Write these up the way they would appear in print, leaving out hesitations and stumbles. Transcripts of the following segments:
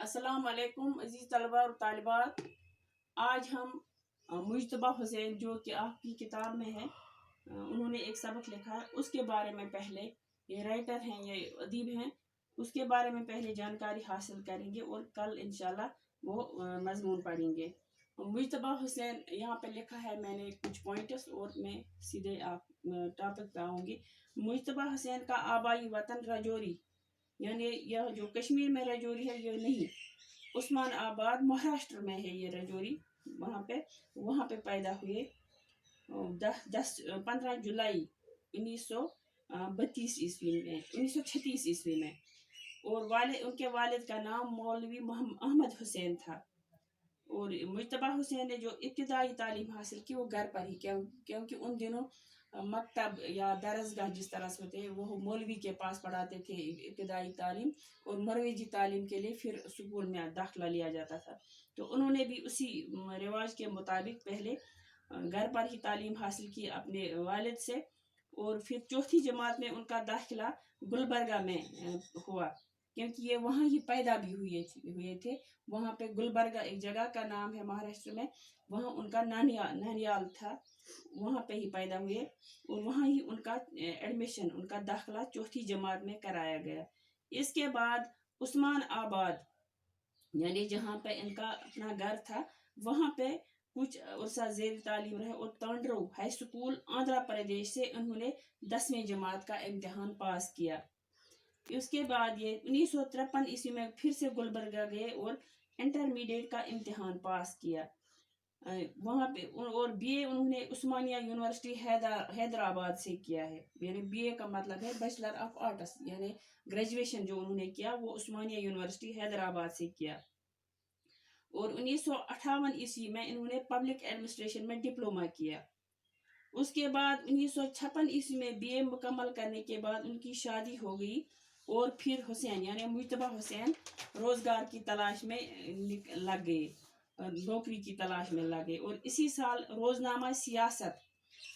अस्सलाम वालेकुम अजीज़ तलबा और तालिबात। आज हम मुज्तबा हुसैन जो कि आपकी किताब में है, उन्होंने एक सबक लिखा है, उसके बारे में पहले, ये राइटर हैं, ये अदीब हैं, उसके बारे में पहले जानकारी हासिल करेंगे और कल इंशाल्लाह वो मजमून पढ़ेंगे। मुज्तबा हुसैन यहाँ पे लिखा है मैंने कुछ पॉइंट्स और मैं सीधे आप टॉपिक पे आऊँगी। मुज्तबा हुसैन का आबाई वतन राजौरी, यानी यह जो कश्मीर में राजौरी है ये नहीं, उस्मान आबाद महाराष्ट्र में है ये राजौरी। वहाँ पे पैदा हुए 15 जुलाई 1932 ईस्वी में, 1936 ईस्वी में। और उनके वालिद का नाम मौलवी अहमद हुसैन था। और मुज्तबा हुसैन ने जो इब्तिदाई तालीम हासिल की वो घर पर ही, क्योंकि उन दिनों मकतब या दरसगाह जिस तरह से होते हैं वो मौलवी के पास पढ़ाते थे इब्तिदाई तालीम, और मरवेजी तालीम के लिए फिर स्कूल में दाखिला लिया जाता था। तो उन्होंने भी उसी रिवाज के मुताबिक पहले घर पर ही तालीम हासिल की अपने वालिद से, और फिर चौथी जमात में उनका दाखिला गुलबर्गा में हुआ, क्योंकि ये वहाँ ही पैदा भी हुए थे। वहाँ पे गुलबर्गा एक जगह का नाम है महाराष्ट्र में, वहाँ उनका नानियाल था, वहाँ पे ही पैदा हुए और वहाँ ही उनका एडमिशन, उनका दाखिला चौथी जमात में कराया गया। इसके बाद उस्मान आबाद, यानी जहाँ पे इनका अपना घर था, वहाँ पे कुछ उर्सा ज़ेर तालीम रहे, और तांड्रो हाई स्कूल आंध्र प्रदेश से उन्होंने 10वीं जमात का इम्तिहान पास किया। उसके बाद ये 1953 ईस्वी में फिर से गुलबर्गा गए और इंटरमीडिएट का इम्तिहान पास किया वहाँ पे, और बीए उन्होंने उस्मानिया यूनिवर्सिटी हैदराबाद से किया है। यानी बीए का मतलब है बैचलर ऑफ आर्ट्स, यानी ग्रेजुएशन जो उन्होंने किया वो उस्मानिया यूनिवर्सिटी हैदराबाद से किया। और 1958 ईस्वी में इन्होंने पब्लिक एडमिनिस्ट्रेशन में डिप्लोमा किया। उसके बाद 1956 ईस्वी में बीए मुकम्मल करने के बाद उनकी शादी हो गई, और फिर हुसैन यानी मुज्तबा हुसैन रोजगार की तलाश में लग गए, नौकरी की तलाश में लगे। और इसी साल रोजनामा सियासत,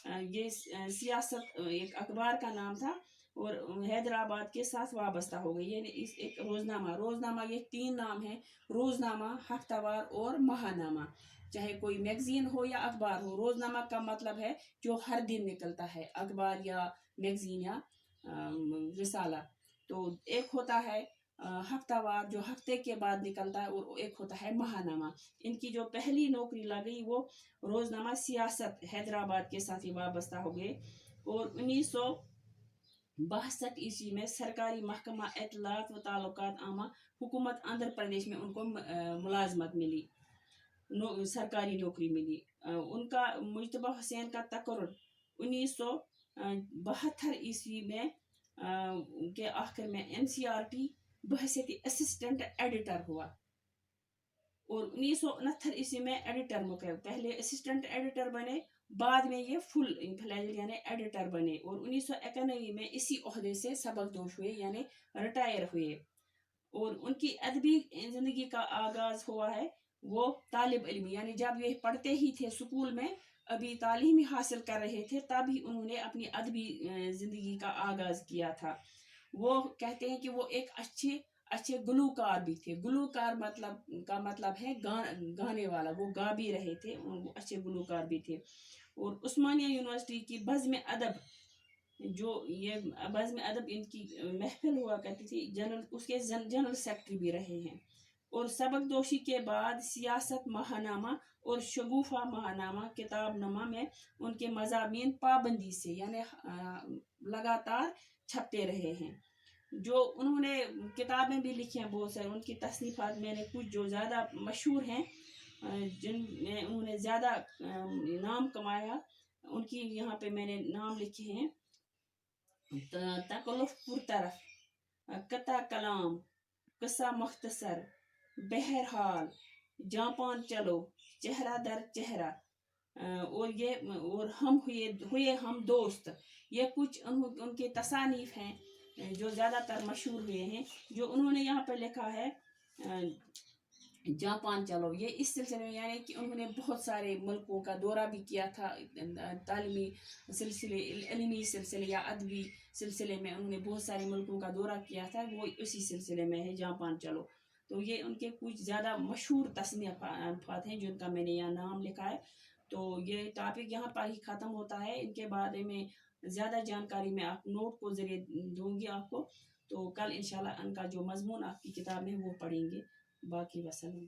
ये सियासत एक अखबार का नाम था और हैदराबाद के साथ वाबस्ता हो गई। यानी इस एक रोजनामा ये 3 नाम है, रोजनामा, हफ्तावार और महानामा। चाहे कोई मैगजीन हो या अखबार हो, रोजनामा का मतलब है जो हर दिन निकलता है, अखबार या मैगजीन या रिसाला। तो एक होता है हफ्तावार जो हफ्ते के बाद निकलता है, और एक होता है महानामा। इनकी जो पहली नौकरी लगी वो रोजनामा सियासत हैदराबाद के साथ ही वाबस्ता हो गए। और 1962 ईस्वी में सरकारी महकमा इत्तलात व ताल्लुकात आमा हुकूमत आंध्र प्रदेश में उनको मुलाजमत मिली, सरकारी नौकरी मिली। उनका मुज्तबा हुसैन का तकर्रुर 1972 ईस्वी में के आखिर में NCERT बहैसियत असिस्टेंट एडिटर हुआ, और 1969 ईस्वी में एडिटर मुकर्रर, पहले असिस्टेंट एडिटर बने, बाद में ये फुल फ्लेज्ड यानी एडिटर बने, और 1991 में इसी ओहदे से सबकदोश हुए यानी रिटायर हुए। और उनकी अदबी जिंदगी का आगाज हुआ है वो तालिब इल्मी, यानी जब ये पढ़ते ही थे स्कूल में, अभी तालीम ही हासिल कर रहे थे, तभी उन्होंने अपनी अदबी जिंदगी का आगाज किया था। वो कहते हैं कि वो एक अच्छे गुलूकार भी थे। गुलूकार मतलब है गाने वाला, वो गा भी रहे थे, वो अच्छे गुलूकार भी थे। और उस्मानिया यूनिवर्सिटी की बज़्म अदब, जो ये बज़्म अदब इनकी महफिल हुआ करती थी, उसके जनरल सेक्रेटरी भी रहे हैं। और सबकदोशी के बाद सियासत महानामा और शगुफा महानामा किताबनामा में उनके मज़ामीन पाबंदी से यानी लगातार छपते रहे हैं। जो उन्होंने किताबें भी लिखी हैं बहुत सारी, उनकी तसनीफ़ात मैंने कुछ जो ज़्यादा मशहूर हैं, जिनमें उन्होंने ज़्यादा नाम कमाया, उनकी यहाँ पे मैंने नाम लिखे हैं। तकल्लुफ़ पुरतरफ, कता कलाम, किस्सा मुख्तसर, बहरहाल, जापान चलो, चेहरा दर चेहरा, और हम हुए हम दोस्त, ये कुछ उनके तसानीफ हैं जो ज़्यादातर मशहूर हुए हैं। जो उन्होंने यहाँ पर लिखा है जापान चलो, ये इस सिलसिले में, यानी कि उन्होंने बहुत सारे मुल्कों का दौरा भी किया था, तालीमी सिलसिले, इल्मी सिलसिले या अदबी सिलसिले में उन्होंने बहुत सारे मुल्कों का दौरा किया था, वो उसी सिलसिले में है जापान चलो। تو یہ ان کے کچھ زیادہ مشہور تصنیفات ہیں جن کا میں نے یہاں نام لکھا ہے. تو یہ ٹاپک یہاں پر ہی ختم ہوتا ہے. ان کے بارے میں زیادہ جانکاری میں آپ نوٹ کو ذریعے دوں گی آپ کو. تو کل انشاءاللہ ان کا جو مضمون آپ کی کتاب میں وہ پڑھیں گے. باقی وسلم.